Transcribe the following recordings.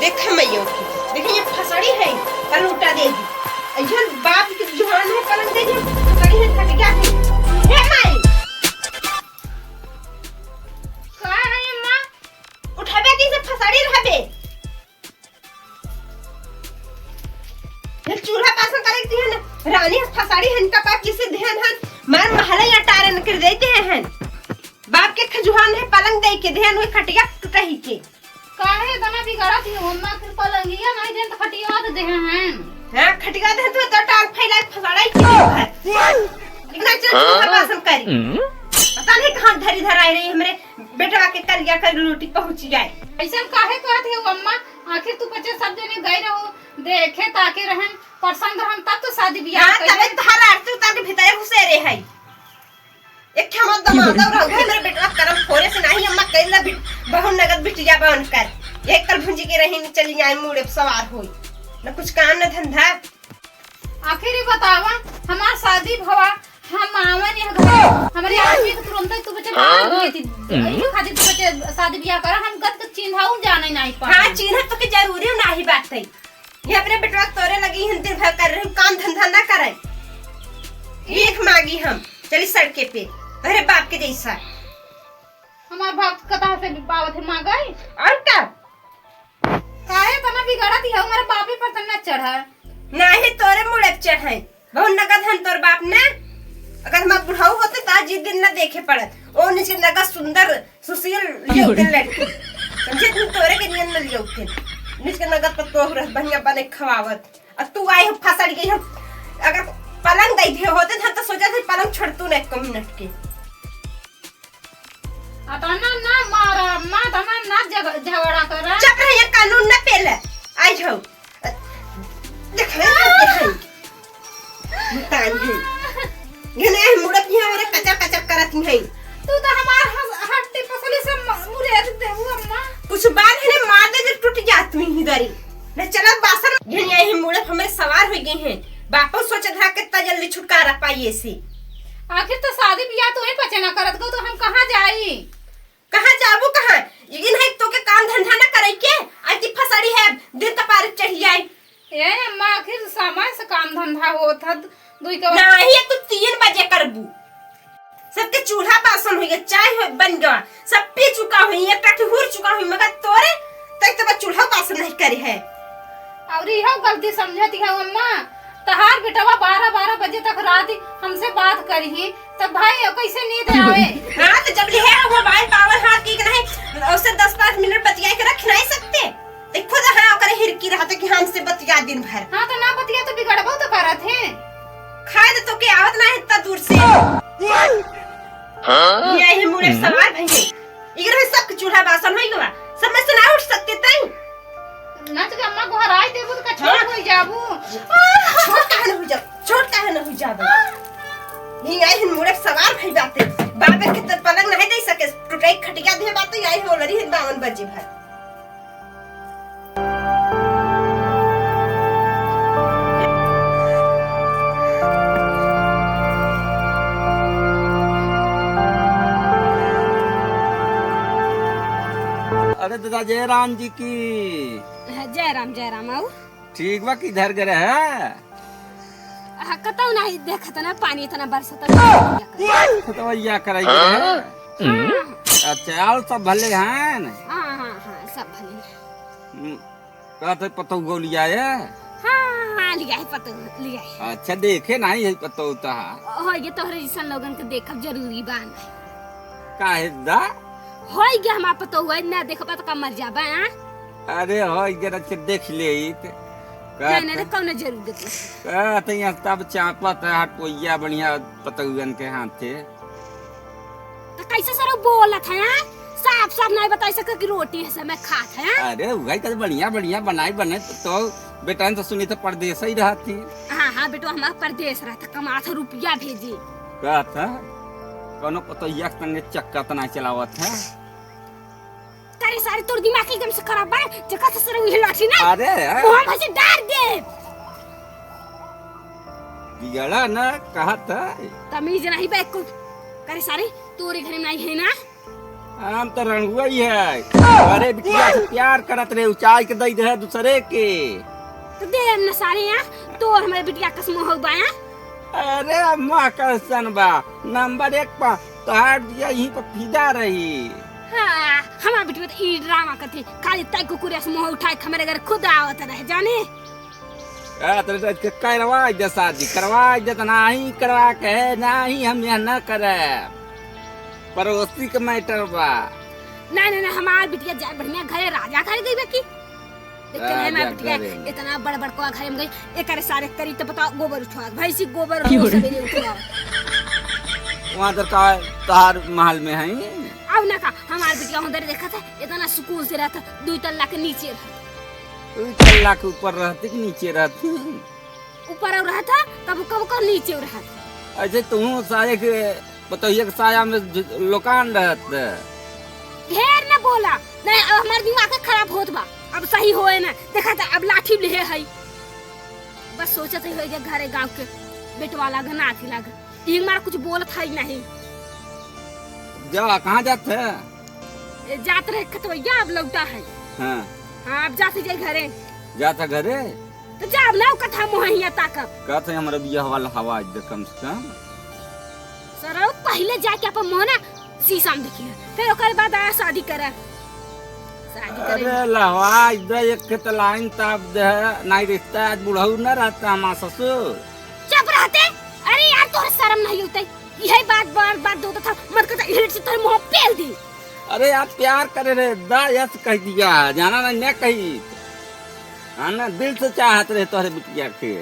देखा मैं यो देखिए ये फसड़ी है कल उल्टा देगी ऐसा बाप की जुबान है पलंग दे दिया फसड़ी है फट गया है माई का है अम्मा उठावे की से फसड़ी रहबे ये चूल्हा पासन करे दी है ना रानी फसड़ी है इनका बाप किसे ध्यान है मार महला या टारन कर देते हैं बाप के खजुहान है पलंग दे के ध्यान हुई खटिया टूटही के काहे तना बिगड़ा थी अम्मा फिर पलंगिया नहीं देन तो खटिया दे दे हैं हां खटिया दे तो टाल फैला फसड़ाई के इतना चूल्हा पासन करी पता नहीं कहां धरी धराई रही हमरे बेटा के कलिया कर रोटी पहुंच जाए ऐसा काहे कहत है अम्मा आखिर तू बच्चे सब जने गए रहो देखे ताके रहन पसंद रहन तब तो शादी बियाह हां तबे धारा तू ताके भीतर घुसे रे है एक ठमा दमादा रह गए मेरे बेटा करम फोरे से नहीं अम्मा कैला बहु नगद बिटिया बन कर एक कल भुंजी के रही चली जाए मुड़े सवार होई न कुछ काम न धंधा आखिर ये बतावा हमार शादी भवा हम आवन यह घर हमारे आदमी के तुरंत तू बच्चे भाग गई थी ये खातिर तू बच्चे शादी बियाह कर हम गत चिन्हाऊ जाने नहीं पा हां चिन्ह तो के जरूरी नहीं बात है ये अपने बेटवा तोरे लगी हैं दिन भर कर रही काम धंधा ना करे एक मांगी हम चली सड़के पे अरे बाप के जैसा हमार बाप कथा से बावत है मांगाई और क्या काहे तना बिगड़ा थी हमारे बापे पर तना चढ़ा नहीं तोरे मुड़े चढ़े बहुत नगद हन तोर बाप ने अगर हम बुढ़ाऊ होते ता जी दिन न देखे पड़त ओ निचे नगद सुंदर सुशील लियोते लड़की समझे तू तोरे के नियन न लियोते निचे नगद पर तो रह बढ़िया बने खवावत अब तू आई हो फसड़ गई हो अगर पलंग दई दे होते था तो सोचा था पलंग छोड़ तू न 1 मिनट के अतना ना मारा मां तना ना झगड़ा करा चुप रह ये कानून न पेले आई जाओ देख मुतान है ये नहीं मुड़त नहीं मेरे कचर कचर करत नहीं तू तो हमार हट्टी पसली से मुरे दे अम्मा कुछ बात है मार दे जो टूट जात में ही दरी न चला बासन ये नहीं मुड़त हमें सवार हो गए हैं बापू सोचा था कितना जल्दी छुटकारा पाइए से आखिर तो शादी बियाह तो ही पचे ना करत गो तो हम कहां जाई कहां जाबू कहां ये नहीं तो के काम धंधा ना करे के आज फसड़ी है दिन का पार चढ़ जाए ए अम्मा आखिर समय से काम धंधा होत ह दुई के नहीं तो 3 बजे करबू सबके चूल्हा बासन हो गया चाय हो बन गया सब पी चुका हुई एक टाटी हुर चुका हुई मगर तोरे तक तो चूल्हा बासन नहीं करे है और यह गलती समझती है अम्मा तहार बेटवा 12 बजे तक रात हमसे बात करी तब भाई कैसे नींद आवे हां तो जब ले है मोबाइल पावर हाथ की नहीं उससे 10-5 मिनट बतिया के रख नहीं सकते देखो तो हां ओकरे हिरकी रहते कि हमसे बतिया दिन भर हां तो ना बतिया तो बिगड़बो तो करत है खाए तो के आवत ना इतना दूर से हां यही मुड़े सवार भई इधर सब चूल्हा बासन होई गवा सब में से ना उठ सकते तई ना तो अम्मा घर आई देबो तो छोड़ होई जाबू छोट काहे न हो जाबो ही आई हिन मुड़े सवार भई बाते बाबे के त पलंग नहीं दे सके टूटाई खटिया दे बात आई हो लरी 52 बजे भर अरे दादा जयराम जी की जय राम आओ ठीक बा किधर गए है कतौ नहीं देखत ना पानी इतना बरसत तो या कराइए अच्छा और सब भले हैं हां सब भले कहते पतो गोलिया है हां लिया है पतो लिया है अच्छा देखे नहीं है पतो ता हो ये तोहरे जैसन लोगन के देखब जरूरी बा काहे दा होई गया हम पतो हुआ ना देखबा तो का मर जाबा अरे हो जरा देख ले नहीं कौन जरूरत कहते यहाँ तब चापत है हटोइया बढ़िया पतुअन के हाथे तो कैसे सर बोलत है साफ साफ नहीं बता सके कि रोटी है समय खात है अरे वही तो बढ़िया बनाई बने तो बेटा तो सुनी तो परदेश ही रहती हां बेटा हम परदेश रहता कमा था रुपया भेजी कहता कोनो पतुइया संगे चक्का तना चलावत है तेरे सारे तोर दिमाग एकदम से खराब है जका से सर हिलाठी ना अरे वो हम से डर दे बिगड़ा ना कहत तमीज नहीं बैक को करे सारे तोरे घर में नहीं है ना हम तो रंगुआ ही है। अरे बिटिया से प्यार करत रहे, ऊंचाई के दई रहे दूसरे के। तो दे न सारे यहाँ तो हमारे बिटिया कसम हो बाया। अरे अम्मा कैसन बा, नंबर 1 पर तोहार बिटिया यहीं पर फिदा रही। हाँ हमारे बिटिया तो ई ड्रामा करते खाली तय कुकुरिया से मुंह उठाए हमारे घर खुद आवत रहे जाने। तेरे के करवा दे शादी, करवा दे तो नहीं करवा के नहीं हम यहाँ न करे। पड़ोसी के मैटर बा। नहीं हमार बिटिया जाए बढ़िया घरे राजा घर गई बाकी। लेकिन हमार बिटिया इतना बड़ बड़ को घर में गई एक सारे करी तो बताओ गोबर उठवा भैंसी गोबर सवेरे उठवा। वहाँ तो तार महल में है। अब ना का हमार बिटिया उधर देखा था इतना सुकून से रहता 2 तल्ला के नीचे रहता। 2 तल्ला के ऊपर रहती कि नीचे रहती? ऊपर रहा था कब कब नीचे रहा था। ऐसे तुम सारे के बताइए कि साया में लोकान रहते। ढेर न बोला नहीं अब हमार दिमाग खराब होत बा। अब सही होए ना देखा था अब लाठी ले है बस सोचत है घरे गांव के बेटवाला घना थी लाग एक मार कुछ बोलत है नहीं। जा कहाँ जाते हैं? जात रहे खतवैया अब लौटा है। हाँ हाँ अब जाते जाए घरे। जाता घरे तो जाब ना कथा मोहिया ताकब कहते हमारे बिया वाला हवा दे कम से कम। सर पहले जाके अपन मोहना शीशा में देखिए फिर ओकर बाद आ शादी करे। अरे लहवा इधर एक खेत लाइन ताप दे नहीं रिश्ता आज बुढ़ऊ न रहता हमारा ससुर। चुप रहते। अरे यार तोरे शर्म नहीं होता यही बात बार बार दो था मत कहता इट से तेरे मुंह पेल दी। अरे आप प्यार करे रे दा यस कह दिया जाना नहीं कही आना दिल से चाहत रहे तोरे बिटिया के।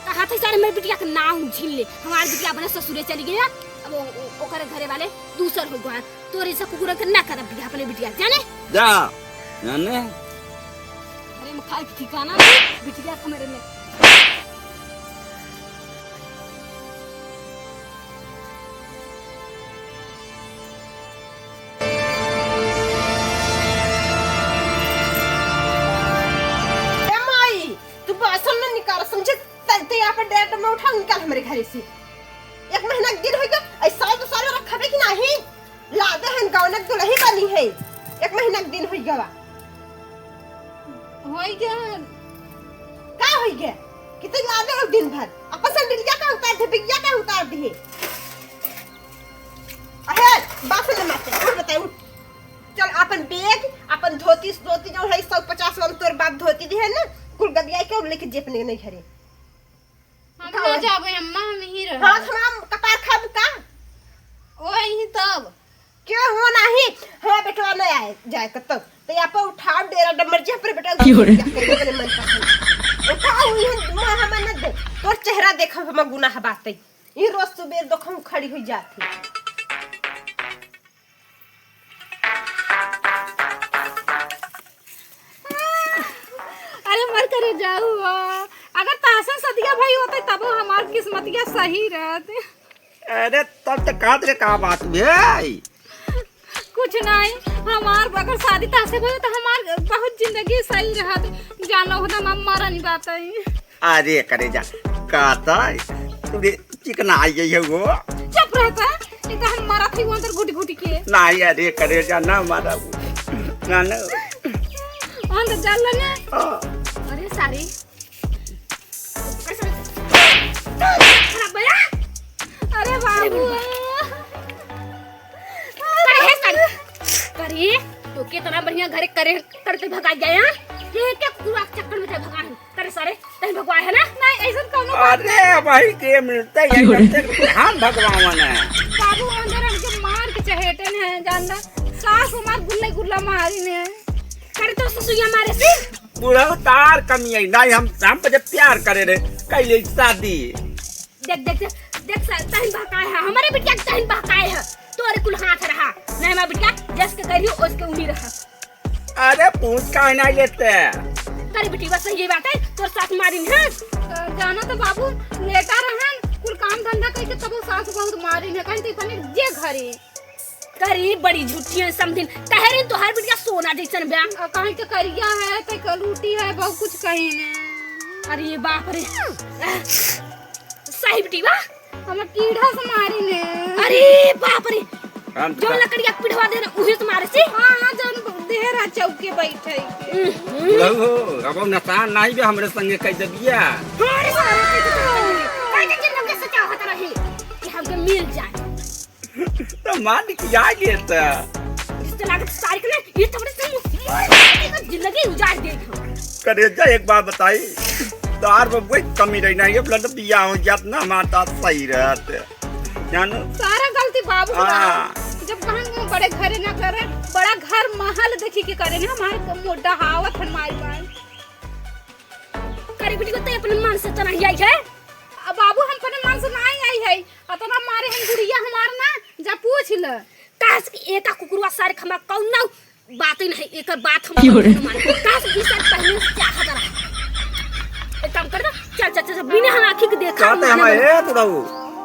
कहा था सारे मेरे बिटिया का नाम झील ले हमारी बिटिया अपने ससुरे चली गई अब ओकर घरे वाले दूसर हो गए तोरे से कुकुर के ना कर बिटिया अपने बिटिया जाने जा जाने। अरे मैं खाए ठिकाना बिटिया का मेरे में उठा निकाल हमारे घर से 1 महीना के दिन होगा ऐसा तो सारे रखा है कि नहीं लादे हैं गौनक दुल्ही बनी है 1 महीना के दिन हो गया का हो गया कितने लादे हो दिन भर अपन संडिलिया का उतार दे बिगिया का उतार दिए। अरे बात न माते और बताए उठ चल अपन बैग अपन धोती जो है 150 वाला तोर बाप धोती दी है ना कुल गदिया के लेके जेपने नहीं घरे हम ना जाबे अम्मा हम ही रह। हां हम कपार खाब का ओही तब क्यों हो नहीं हां बेटवा नहीं आए जाए तब तो यहाँ पर उठा डेरा डमर जे पर बेटा अपने मन पसंद उठाओ ये हम न दे तोर चेहरा देखब हम गुनाह बात है ये रोज सुबह देखम खड़ी हुई जाती। अरे मर करे जाऊ अगर तासन सदिया भाई होते तब हमार किस्मतिया सही रहते। अरे तब तक कहा तेरे का बात है कुछ नहीं हमार अगर शादी तासे भाई तो हमार बहुत जिंदगी सही रहत जानो हो ना मारा नहीं बात है। अरे करे जा कहता तुझे चिकना आई गई है वो चुप रहता ये तो हम मारा थी वो अंदर गुटी गुटी के नहीं। अरे करे जा ना मारा ना ना अंदर चल ना। अरे सारी अरे बाबू करे तो कितना बढ़िया घरे करे करते भगा गए ये क्या पूरा चक्कर में भगा करे सारे तन भगवाए है ना नहीं ऐसा कोनो। अरे भाई के मिलते हैं हम भगवान है बाबू अंदर हमके मार के चहेटे ने जानना सास हमार गुल्ले गुल्ला मारी ने करे तो ससुया मारे से पूरा तार कमी है नहीं हम पे प्यार करे रे कैले शादी देख देख देख तहन बहकाए है हमारे बिटिया के तहन बहकाए है तोरे कुल हाथ रहा नहीं हमारा बिटिया जस के करियो उसके उंगली रहा। अरे पूछ का नहीं लेते तारी बेटी बस ये बात है तोर साथ मारिन है जाना तो बाबू लेटा रहन कुल काम धंधा करके तब सास बहुत मारी ने कहते तने जे घरे करी बड़ी झूठी है समझिन तहरीन तो हर बिटिया सोना जैसन बयान कहीं तो करिया है कहीं कलूटी है बहुत कुछ कहीं ने। अरे बाप रे सही बेटी बा हम कीड़ा से मारी ने। अरे बाप रे हम जो लकड़िया पिढ़वा देना उही तुम्हारे से हां जन देहरा चौके बैठे के बुढ़ऊ हो अब नसान नहीं बे हमरे संगे कह दे बिया अरे काहे के लोग से चाहत रहे कि हमके मिल जाए तो मान के आगे तो इससे लागत सारी के ये तबरे से जिंदगी उजाड़ दे करे जा एक बात बताई दार में कोई कमी रही नहीं है ब्लड बिया हो जात ना माता सही रहते जानो सारा गलती बाबू का हाँ। जब कहां बड़े घरे ना करे बड़ा घर महल देखी के करे ना हमारे मोटा हावत हमारी बात करे बिटी को तो अपने मन से तना आई है अब बाबू हम अपने मन से नहीं आई है अतना मारे हम गुड़िया हमार ना जा पूछ ल कास की एका कुकुरवा सारे खमा कौन बात ही नहीं एक बात हम कास 20 साल पहले चाहत रहा एक काम कर चल चल चल बिना हम आंखी के देखा कहते हम ए बुढ़ऊ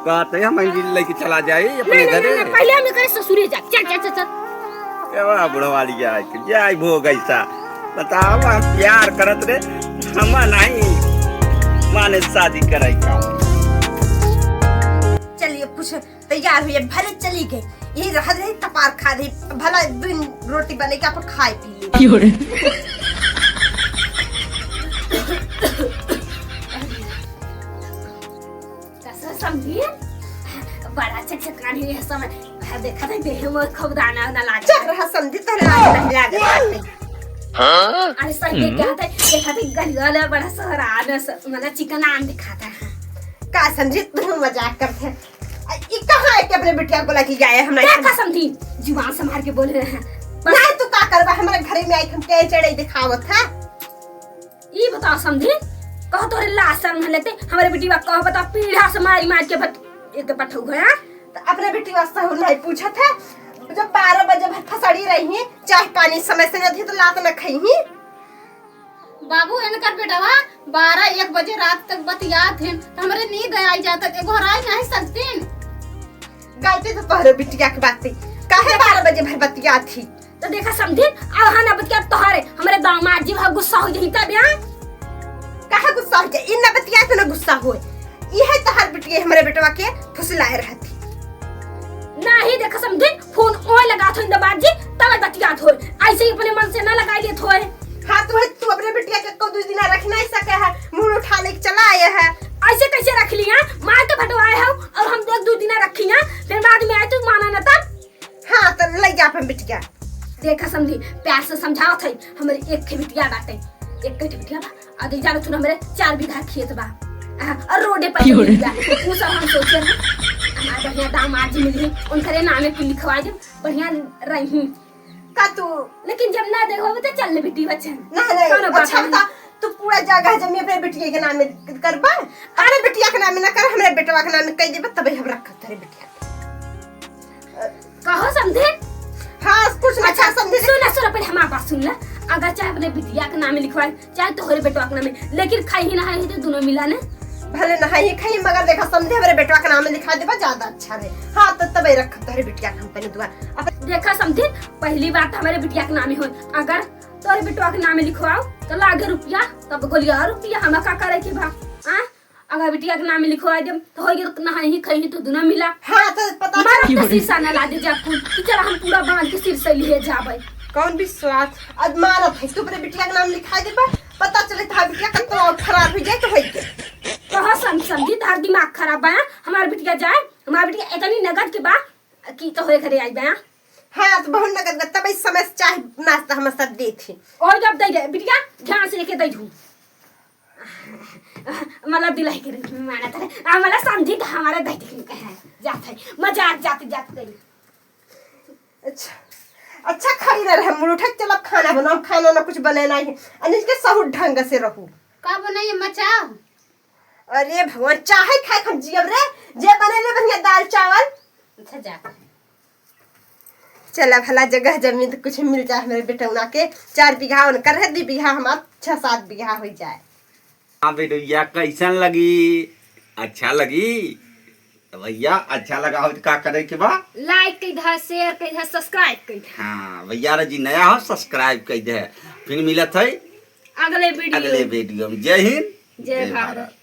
कहते हम लेके चला जाए अपने घरे नहीं पहले हम करे ससुरे जा चल चल चल केवा बुढ़वाली जाए के जाए भोग ऐसा बताओ हम प्यार करत रे हम नहीं माने शादी कराई का चलिए कुछ तैयार हुई भले चली गई यही रह रही तपार खा रही भला दिन रोटी बने के आप खाए पी ले समझिए बड़ा चकचकानी है समय देखा था देह में खूब दाना ना लागे चल रहा समझी तरह आगे नहीं लागे अरे सही क्या था देखा था गलियाला बड़ा सहरान मतलब चिकन आम दिखाता है का समझी तुम मजाक करते ये कहाँ है कि अपने बिटिया को लेके गए हम नहीं क्या समझी जुबान संभाल के बोल रहे हैं नहीं तो का करवा हमारे घर में आई हम क्या चढ़े दिखावत है ये बताओ समझी कहो तोरे लासन में लेते हमारे बेटी बा कहो बता पीढ़ा से मारी मार के एक पठौ गया तो अपने बेटी वास्ते हो नहीं पूछा था जब 12 बजे भर फसड़ी रही चाय पानी समय से नहीं तो लात में खई बाबू इनकर बेटवा 12-1 बजे रात तक बतियात हैं तो हमरे नींद आई जाता के घर आई नहीं सकतीन गायते तो पहले बिटिया की बात थी काहे 12 बजे भर बतिया थी तो देखा समझी अब हां ना बतिया तोहरे हमारे दामाद जी भा गुस्सा हो जही तब यहां काहे गुस्सा हो जाए इन बतिया तो ना गुस्सा होए यह तो हर बिटिया हमारे बेटवा के फुसलाए रहती नहीं देखा समझी फोन ओए लगा थो दामाद जी तब बतियात हो ऐसे ही अपने मन से ना लगाई ले थोए हाँ तू अपने बिटिया के को 2 दिन रख नहीं सके है मुंह उठा ले चला आए है ऐसे कैसे रख लिया मार तो भटवाए हो और हम 2 दिन रखी हैं फिर बाद में आए तू माना ना तब हाँ तो ले जा अपन बिटिया देखा समझी प्यार से समझाओ थे हमारी एक के बिटिया बाटे एक के बिटिया बा आदि जानो तू हमारे 4 बीघा खेत बा और रोडे पर वो सब हम सोचे ना हमारे बढ़िया दामाद जी मिली उनके नामे पे लिखवा दे बढ़िया रही का तू लेकिन जब ना देखो तो चल ले बेटी बच्चे नहीं अच्छा बता तू पूरा जगह जमीन अपने बिटिया के नाम में करबा अरे बिटिया के नाम में ना कर हमरे बेटवा के नाम में कह देबे तबे हम रखत तेरे बिटिया कहो समझे हाँ कुछ अच्छा समझे सुन पहले हमारे पास सुन ले अगर चाहे अपने बिटिया के नाम में लिखवाए चाहे तोहरे बेटवा के नाम में लेकिन खाई ही ना है तो दोनों मिला ने भले नहीं खाई मगर देखा समझे हमारे बेटवा का नाम में लिखा देबा ज्यादा अच्छा रे हाँ तो तबे रख तेरे बिटिया कंपनी द्वारा अब देखा समझे पहली बात हमारे बिटिया के नाम में हो अगर तोरे बेटवा के नाम में लिखवाओ तो लागे रुपया तब गोलिया रुपया हम का करे के बा हां अगर बिटिया के नाम में लिखवा दे तो होई तो नहीं खाई तो दोनों मिला हाँ तो पता मारा तो शीशा ना ला दे जा चल हम पूरा बांध के सिर से लिए जाबे कौन विश्वास अब मानत है तू अपने बिटिया का नाम लिखा देबा पता चले था बिटिया का तो खराब हो जाए तो होई के कहा समझी तार दिमाग खराब बा हमार बिटिया जाए हमार बिटिया इतनी नगद के बा की तो होए करे आई बा हाँ तो बहुत नगद तब इस समय चाय नाश्ता हम सब दे थे और जब दे दे बिटिया ध्यान से लेके दे दूं मला दिलाई के माना करे मला समझी तो हमारा दे दे है जाते मजाक जाते जाते अच्छा खाई रहे हम उठक चल खाना बनाओ खाना ना कुछ बने नहीं अनिल के सब ढंग से रहू का बनाइए मचाओ अरे भगवान चाहे खाए हम जियब रे जे बने ले बढ़िया दाल चावल अच्छा जा चला भला जगह जमीन तो कुछ मिल जाए मेरे बेटौना के 4 बीघा उनकर है 2 बीघा हमार 6-7 बीघा हो जाए हाँ बेटैया कैसन लगी अच्छा लगी तो भैया अच्छा लगा हो तो का करे के बा लाइक कर दे शेयर कर दे सब्सक्राइब कर दे हाँ भैया जी नया हो सब्सक्राइब कर दे फिर मिलत है अगले वीडियो अगले वीडियो में जय हिंद जय भारत।